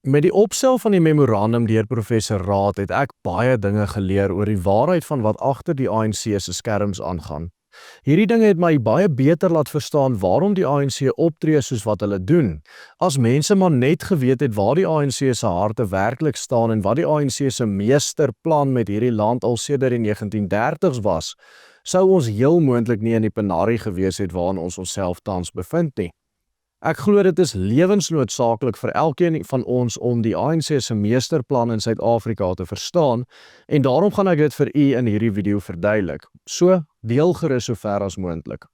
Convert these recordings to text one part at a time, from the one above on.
Met die opstel van die memorandum deur professor Raad het ek baie dinge geleer oor die waarheid van wat agter die ANC se skerms aangaan. Hierdie dinge het my baie beter laat verstaan waarom die ANC optree soos wat hulle doen. As mense maar net geweet het waar die ANC se harte werklik staan en wat die ANC se meesterplan met hierdie land al sedert die 1930s was, sou ons heel moontlik nie in die penarie gewees het waarin ons onsself tans bevind nie. Ek glo dit is lewensnoodsaaklik vir elkeen van ons om die ANC se meesterplan in Suid-Afrika te verstaan en daarom gaan ek dit vir u in hierdie video verduidelik. So, deel gerus so ver as moontlik.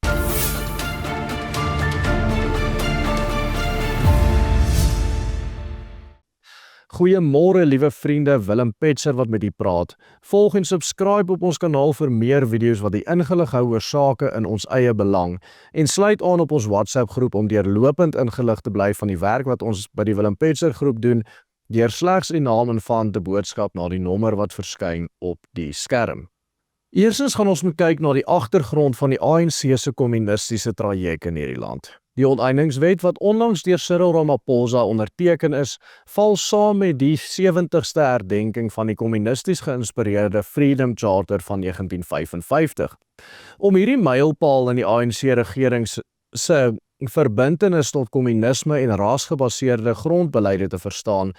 Goeiemôre liewe vriende, Willem Petser wat met u praat. Volg en subscribe op ons kanaal vir meer video's wat die ingelig hou oor sake in ons eie belang en sluit aan op ons WhatsApp groep om deurlopend ingelig te bly van die werk wat ons by die Willem Petser groep doen deur slegs u naam en van te boodskap na die nommer wat verskyn op die skerm. Eerstens gaan ons moet kyk na die agtergrond van die ANC se kommunistiese traject in hierdie land. Die onteieningswet wat onlangs deur Cyril Ramaphosa onderteken is, val saam met die 70ste herdenking van die kommunisties geïnspireerde Freedom Charter van 1955. Om hierdie mylpaal in die ANC-regering se verbintenis tot kommunisme en rasgebaseerde grondbeleide te verstaan,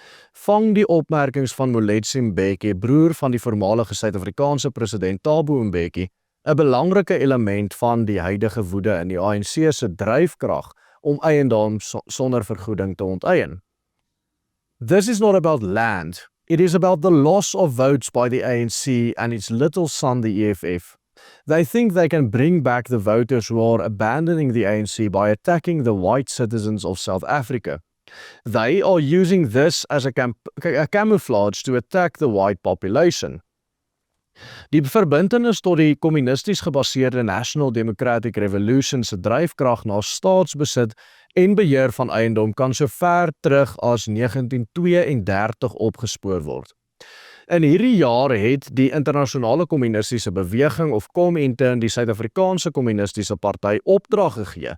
vang die opmerkings van Moletsi Mbeki, broer van die voormalige Suid-Afrikaanse president Thabo Mbeki, 'n belangrike element van die huidige woede in die ANC se dryfkrag om eiendom sonder vergoeding te onteien. This is not about land. It is about the loss of votes by the ANC and its little son, the EFF. They think they can bring back the voters who are abandoning the ANC by attacking the white citizens of South Africa. They are using this as a camouflage to attack the white population. Die verbintenis tot die kommunisties gebaseerde National Democratic Revolution se dryfkrag na staatsbesit en beheer van eiendom kan so ver terug as 1932 opgespoor word. In hierdie jaar het die internasionale kommunistiese beweging of Comintern die Suid-Afrikaanse Kommunistiese Party opdrag gegee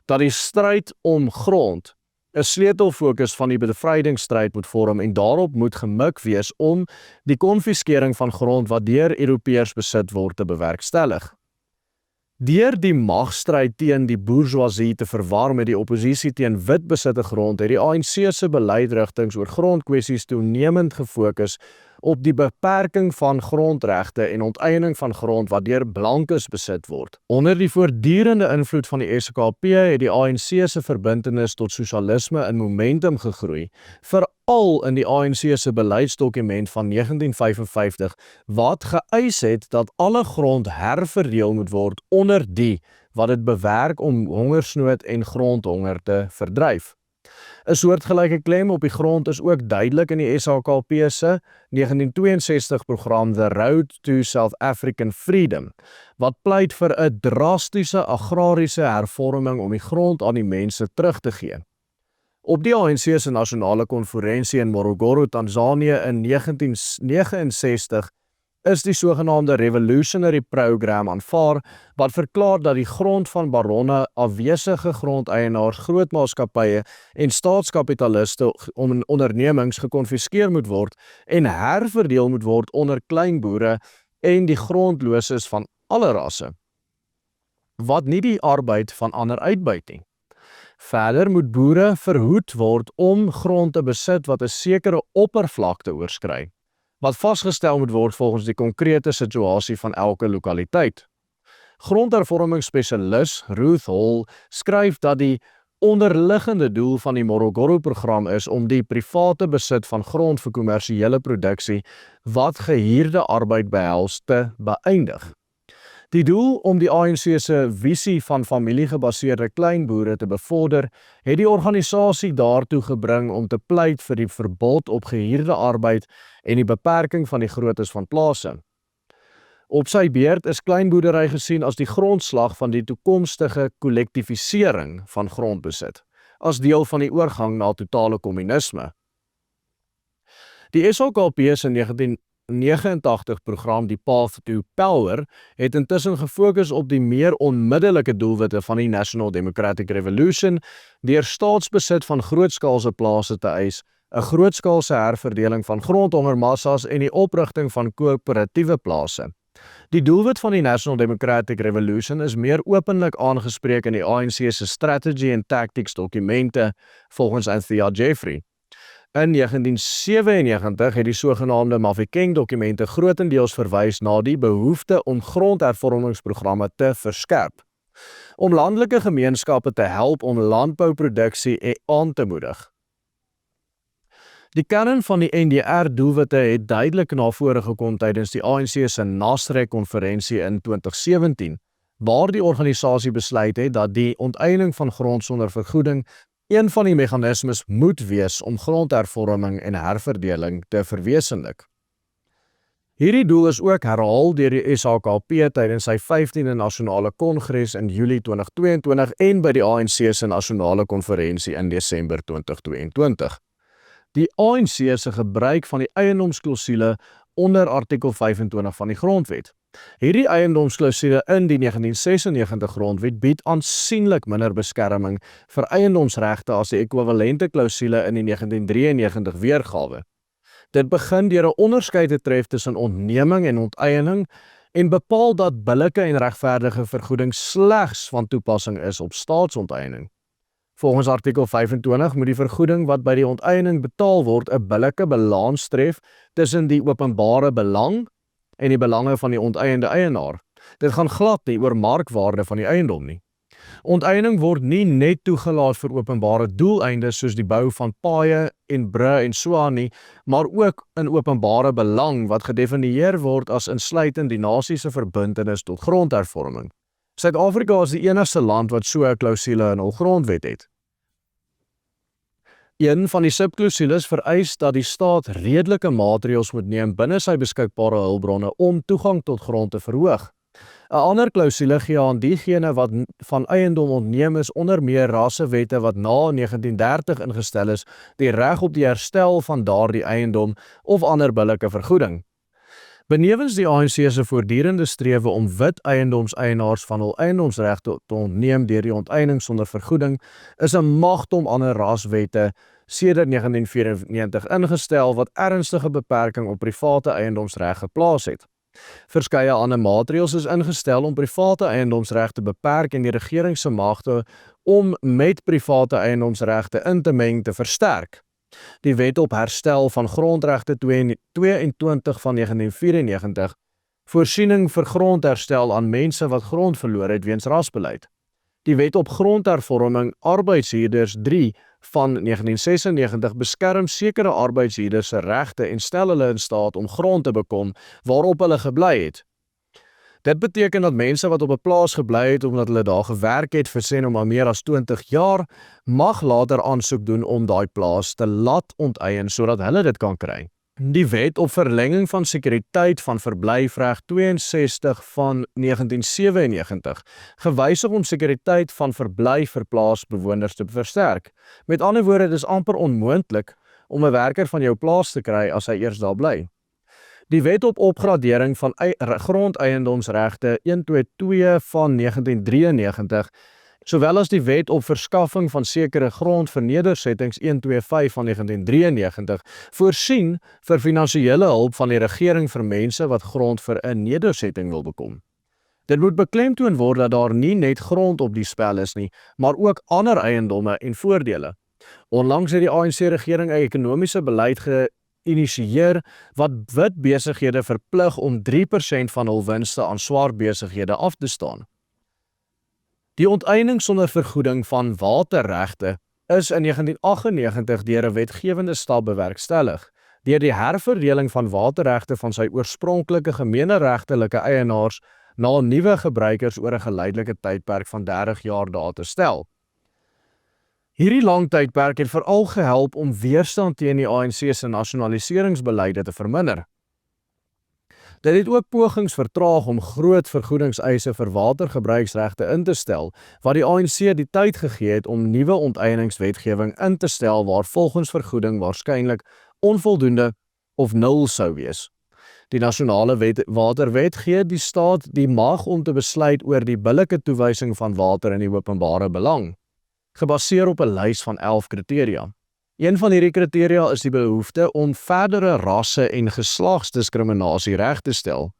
dat die stryd om grond 'n sleutelfokus van die bevrydingsstryd moet vorm en daarop moet gemik wees om die konfiskering van grond wat deur Europeërs besit word te bewerkstellig. Deur die magstryd teen die bourgeoisie te verwar met die oppositie teen wit besitte grond, het die ANC se beleidrigtings oor grondkwessies toenemend gefokus op die beperking van grondregte en onteiening van grond wat deur blankes besit word. Onder die voortdurende invloed van die SKP het die ANC se verbintenis tot sosialisme in momentum gegroei, veral in die ANC se beleidsdokument van 1955 wat geëis het dat alle grond herverdeel moet word onder die wat dit bewerk om hongersnood en grondhonger te verdryf. 'n soortgelyke klem op die grond is ook duidelik in die SHKP se 1962 program The Road to South African Freedom, wat pleit vir 'n drastiese agrariese hervorming om die grond aan die mense terug te gee. Op die ANC se nasionale konferensie in Morogoro, Tanzanië in 1969 is die sogenaamde Revolutionary Program aanvaar wat verklaar dat die grond van baronne, afwesige grondeienaars, grootmaatskappye en staatskapitaliste ondernemings gekonfiskeer moet word en herverdeel moet word onder kleinboere en die grondloses van alle rasse, wat nie die arbeid van ander uitbuit nie. Verder moet boere verhoed word om grond te besit wat 'n sekere oppervlakte oorskry, wat vasgestel moet word volgens die konkrete situasie van elke lokaliteit. Grondhervormingsspesialis Ruth Hall skryf dat die onderliggende doel van die Morogoro-program is om die private besit van grond vir kommersiële produksie wat gehuurde arbeid behels te beëindig. Die doel om die ANC se visie van familiegebaseerde kleinboere te bevorder, het die organisasie daartoe gebring om te pleit vir die verbod op gehuurde arbeid en die beperking van die groottes van plase. Op sy beurt is kleinboerdery gesien as die grondslag van die toekomstige kollektifisering van grondbesit, as deel van die oorgang na totale kommunisme. Die SHKP se 1989 program die Path to Power het intussen gefokus op die meer onmiddellike doelwitte van die National Democratic Revolution deur staatsbesit van grootskaalse plase te eis, 'n grootskaalse herverdeling van grondhongermassas en die oprigting van koöperatiewe plase. Die doelwit van die National Democratic Revolution is meer openlik aangespreek in die ANC se Strategy and Tactics dokumente, volgens Anthea Jeffrey. In 1997 het die sogenaamde Mafeking-dokumente grotendeels verwys na die behoefte om grondhervormingsprogramme te verskerp, om landelike gemeenskappe te help om landbouproduksie aan te moedig. Die kern van die NDR-doelwitte het duidelik na vore gekom tydens die ANC se Nasrec-konferensie in 2017, waar die organisasie besluit het dat die onteiening van grond sonder vergoeding een van die meganismes moet wees om grondhervorming en herverdeling te verwesenlik. Hierdie doel is ook herhaal deur die SHKP tydens sy 15de nasionale kongres in Julie 2022 en by die ANC se nasionale konferensie in Desember 2022. Die ANC se gebruik van die eiendomsklausule onder artikel 25 van die Grondwet. Hierdie eiendomsklausule in die 1996 Grondwet bied aansienlik minder beskerming vir eiendomsregte as die ekwivalente klausule in die 1993 weergawe. Dit begin deur 'n onderskeid te tref tussen ontneming en onteiening en bepaal dat billike en regverdige vergoeding slegs van toepassing is op staatsonteiening. Volgens artikel 25 moet die vergoeding wat by die onteiening betaal word 'n billike balans tref tussen die openbare belang en die belange van die onteiende eienaar. Dit gaan glad nie oor markwaarde van die eiendom nie. Onteiening word nie net toegelaat vir openbare doeleindes soos die bou van paaie en brûe en so aan nie, maar ook in openbare belang wat gedefinieer word as insluitend die nasie se verbintenis tot grondhervorming. Suid-Afrika is die enigste land wat so 'n klousule in hul grondwet het. Een van die subklousules vereis dat die staat redelike maatreëls moet neem binne sy beskikbare hulpbronne om toegang tot grond te verhoog. 'n Ander klousule gee aan diegene wat van eiendom ontneem is onder meer rassewette wat na 1930 ingestel is, die reg op die herstel van daardie eiendom of ander billike vergoeding. Benewens die ANC se voortdurende strewe om wit eiendomseienaars van hul eiendomsregte te ontneem deur die onteiening sonder vergoeding, is 'n magdom ander raswette sedert 1994 ingestel wat ernstige beperking op private eiendomsreg geplaas het. Verskeie ander maatreëls is ingestel om private eiendomsreg te beperk en die regering se magte om met private eiendomsregte in te meng te versterk. Die Wet op Herstel van Grondregte 22 van 1994, voorsiening vir grondherstel aan mense wat grond verloor het weens rasbeleid. Die Wet op Grondhervorming Arbeidshuurders 3 van 1996 beskerm sekere arbeidshuurders se regte en stel hulle in staat om grond te bekom waarop hulle gebly het. Dit beteken dat mense wat op 'n plaas gebly het omdat hulle daar gewerk het vir sê nou maar meer as 20 jaar, mag later aansoek doen om daai plaas te laat onteien sodat hulle dit kan kry. Die Wet op Verlenging van Sekuriteit van Verblyfreg 62 van 1997, gewysig om sekuriteit van verblyf vir plaasbewoners te versterk. Met ander woorde, dit is amper onmoontlik om 'n werker van jou plaas te kry as hy eers daar bly. Die Wet op Opgradering van Grondeiendomsregte 122 van 1993, sowel as die Wet op Verskaffing van sekere grond vir nedersettings 125 van 1993, voorsien vir finansiële hulp van die regering vir mense wat grond vir 'n nedersetting wil bekom. Dit moet beklemtoon word dat daar nie net grond op die spel is nie, maar ook ander eiendomme en voordele. Onlangs het die ANC-regering 'n ekonomiese beleid geïnisieer wat wit besighede verplig om 3% van hul winste aan swart besighede af te staan. Die onteiening sonder vergoeding van waterregte is in 1998 deur 'n wetgewende stap bewerkstellig, deur die herverdeling van waterregte van sy oorspronklike gemeeneregtelike eienaars na nuwe gebruikers oor 'n geleidelike tydperk van 30 jaar daar te stel. Hierdie lang tydperk het veral gehelp om weerstand teen die ANC se nasionaliseringsbeleide te verminder. Dit het ook pogings vertraag om groot vergoedingseise vir watergebruiksregte in te stel, wat die ANC die tyd gegee het om nuwe onteieningswetgewing in te stel waar volgens vergoeding waarskynlik onvoldoende of nul sou wees. Die nasionale waterwet gee die staat die mag om te besluit oor die billike toewysing van water in die openbare belang, gebaseer op 'n lys van 11 kriteria. Een van hierdie kriteria is die behoefte om verdere rasse en geslagsdiskriminasie reg te stel.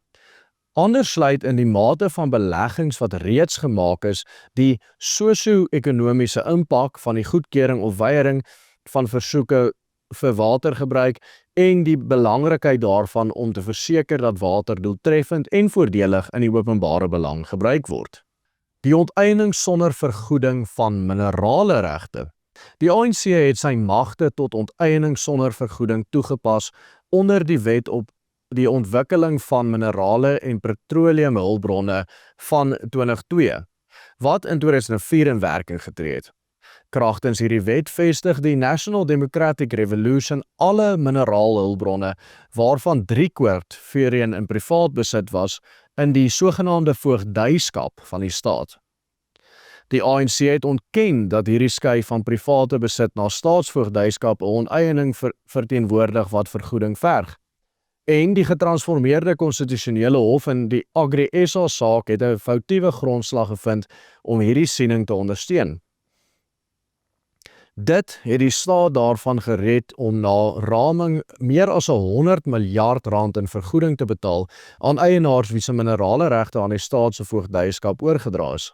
Anders sluit in die mate van beleggings wat reeds gemaak is, die sosio-ekonomiese impak van die goedkeuring of weiering van versoeke vir watergebruik en die belangrikheid daarvan om te verseker dat water doeltreffend en voordelig in die openbare belang gebruik word. Die onteiening sonder vergoeding van minerale regte. Die ANC het sy magte tot onteiening sonder vergoeding toegepas onder die wet op die ontwikkeling van minerale en petroleumhulpbronne van 2002, wat in 2004 in werking getree het. Kragtens hierdie wet vestig die National Democratic Revolution alle mineraalhulpbronne, waarvan 3/4 voorheen in privaat besit was, in die sogenaamde voogdyskap van die staat. Die ANC het ontken dat hierdie skui van private besit na staatsvoogdyskap 'n onteiening verteenwoordig wat vergoeding verg. En die getransformeerde konstitusionele hof in die Agri SA saak het 'n foutiewe grondslag gevind om hierdie siening te ondersteun. Dit het die staat daarvan gered om na raming meer as 100 miljard rand in vergoeding te betaal aan eienaars wie se minerale regte aan die staat se voogdyskap oorgedra is.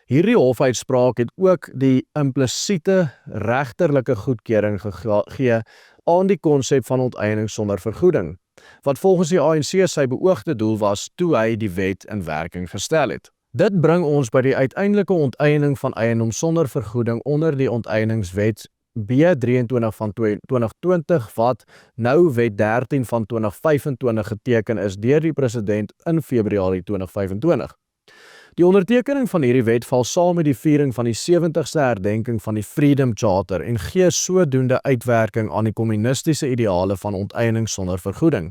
Hierdie hofuitspraak het ook die implisiete regterlike goedkeuring gegee aan die konsep van onteiening sonder vergoeding, wat volgens die ANC sy beoogde doel was toe hy die wet in werking gestel het. Dit bring ons by die uiteindelike onteiening van eiendom sonder vergoeding onder die onteieningswet B23 van 2020 wat nou wet 13 van 2025 geteken is deur die president in Februarie 2025. Die ondertekening van hierdie wet val saam met die viering van die 70ste herdenking van die Freedom Charter en gee sodoende uitwerking aan die kommunistiese ideale van onteiening sonder vergoeding.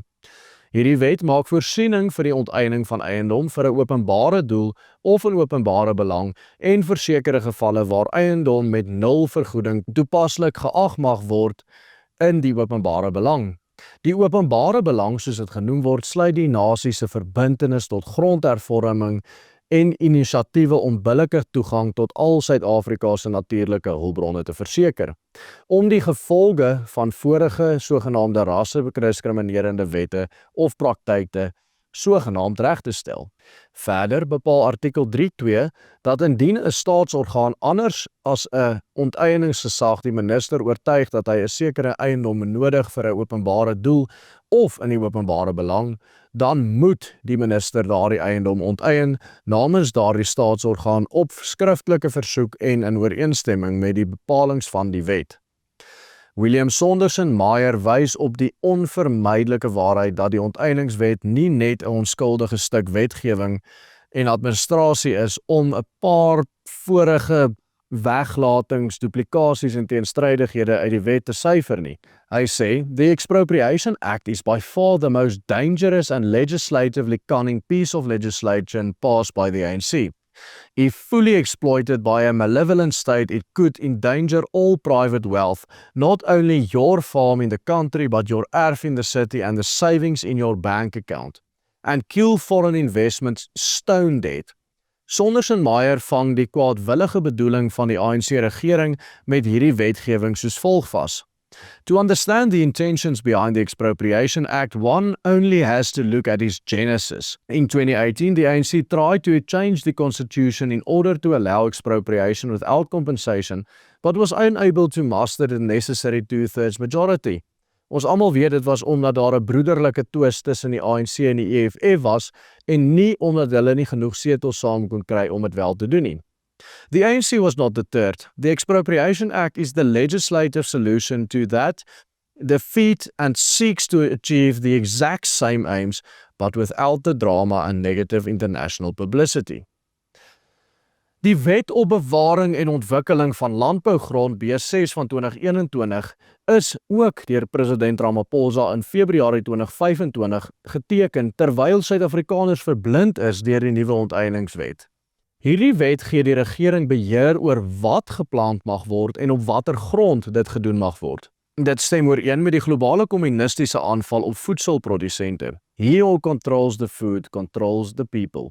Hierdie wet maak voorsiening vir die onteiening van eiendom vir 'n openbare doel of 'n openbare belang en vir sekere gevalle waar eiendom met 0 vergoeding toepaslik geag mag word in die openbare belang. Die openbare belang, soos dit genoem word, sluit die nasie se verbintenis tot grondhervorming en inisiatiewe om billike toegang tot al Suid-Afrika se natuurlike hulpbronne te verseker, om die gevolge van vorige sogenaamde rasse-diskriminerende wette of praktyke sogenaamd reg te stel. Verder bepaal artikel 3.2 dat indien 'n staatsorgaan anders as 'n onteieningsgesag die minister oortuig dat hy 'n sekere eiendom benodig vir 'n openbare doel of in die openbare belang, dan moet die minister daardie eiendom onteien namens daardie staatsorgaan op skriftelike versoek en in ooreenstemming met die bepalinge van die wet. William Saunderson Meyer wys op die onvermydelike waarheid dat die onteieningswet nie net 'n onskuldige stuk wetgewing en administrasie is om 'n paar vorige weglatings, duplikasies en teenstrydighede uit die wet te syfer nie. Hy sê, "The Expropriation Act is by far the most dangerous and legislatively cunning piece of legislation passed by the ANC. If fully exploited by a malevolent state, it could endanger all private wealth, not only your farm in the country, but your erf in the city and the savings in your bank account, and kill foreign investments stone dead." Saunderson Meyer vang die kwaadwillige bedoeling van die ANC-regering met hierdie wetgewing soos volg vas. To understand the intentions behind the Expropriation Act, one only has to look at its genesis. In 2018, the ANC tried to change the constitution in order to allow expropriation without compensation, but was unable to muster the necessary 2/3 majority. Ons almal weet dit was omdat daar 'n broederlike twis tussen die ANC en die EFF was en nie omdat hulle nie genoeg setels saam kon kry om dit wel te doen nie. The ANC was not deterred. The Expropriation Act is the legislative solution to that defeat and seeks to achieve the exact same aims, but without the drama and negative international publicity. Die Wet op Bewaring en Ontwikkeling van Landbougrond B6 van 2021 is ook deur president Ramaphosa in Februarie 2025 geteken terwyl Suid-Afrikaners verblind is deur die nuwe onteieningswet. Hierdie wet gee die regering beheer oor wat geplant mag word en op watter grond dit gedoen mag word. Dit stem ooreen met die globale kommunistiese aanval op voedselprodusente. He who controls the food, controls the people.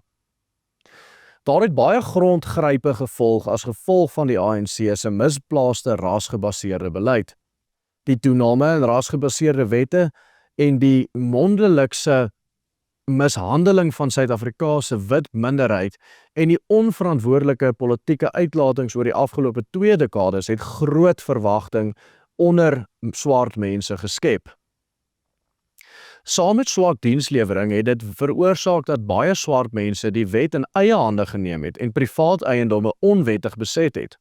Daar het baie grondgrype gevolg as gevolg van die ANC se misplaaste rasgebaseerde beleid. Die toename in rasgebaseerde wette en die mondelikse mishandeling van Suid-Afrikaanse wit minderheid en die onverantwoordelike politieke uitlatings oor die afgelope 2 dekades het groot verwagting onder swart mense geskep. Saam met swak dienslewering het dit veroorsaak dat baie swart mense die wet in eie hande geneem het en privaat eiendomme onwettig beset het.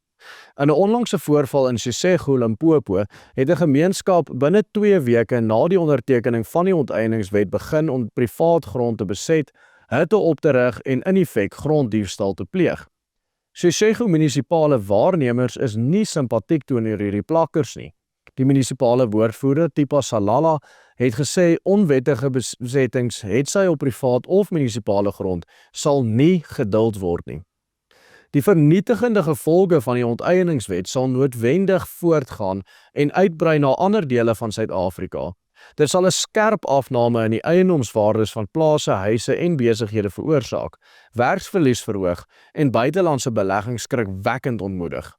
In 'n onlangse voorval in Sesego, Limpopo, het 'n gemeenskap binne 2 weke na die ondertekening van die onteieningswet begin om privaat grond te beset, hutte op te rig en in effek gronddiefstal te pleeg. Sesego munisipale waarnemers is nie simpatiek teenoor hierdie plakkers nie. Die munisipale woordvoerder, Tipa Salala, het gesê onwettige besettings, hetsy op privaat of munisipale grond, sal nie geduld word nie. Die vernietigende gevolge van die onteieningswet sal noodwendig voortgaan en uitbrei na ander dele van Suid-Afrika. Dit sal 'n skerp afname in die eiendomswaardes van plase, huise en besighede veroorsaak, werksverlies verhoog en buitelandse beleggings skrikwekkend ontmoedig.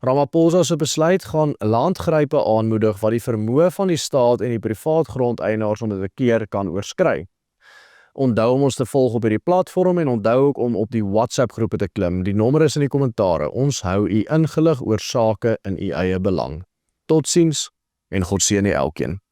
Ramaphosa se besluit gaan landgrype aanmoedig wat die vermoë van die staat en die privaat grondeienaars om dit te keer kan oorskry. Onthou om ons te volg op hierdie platform en onthou ook om op die WhatsApp groepe te klim. Die nommer is in die kommentare. Ons hou u ingelig oor sake in u eie belang. Totsiens en God seën elkeen.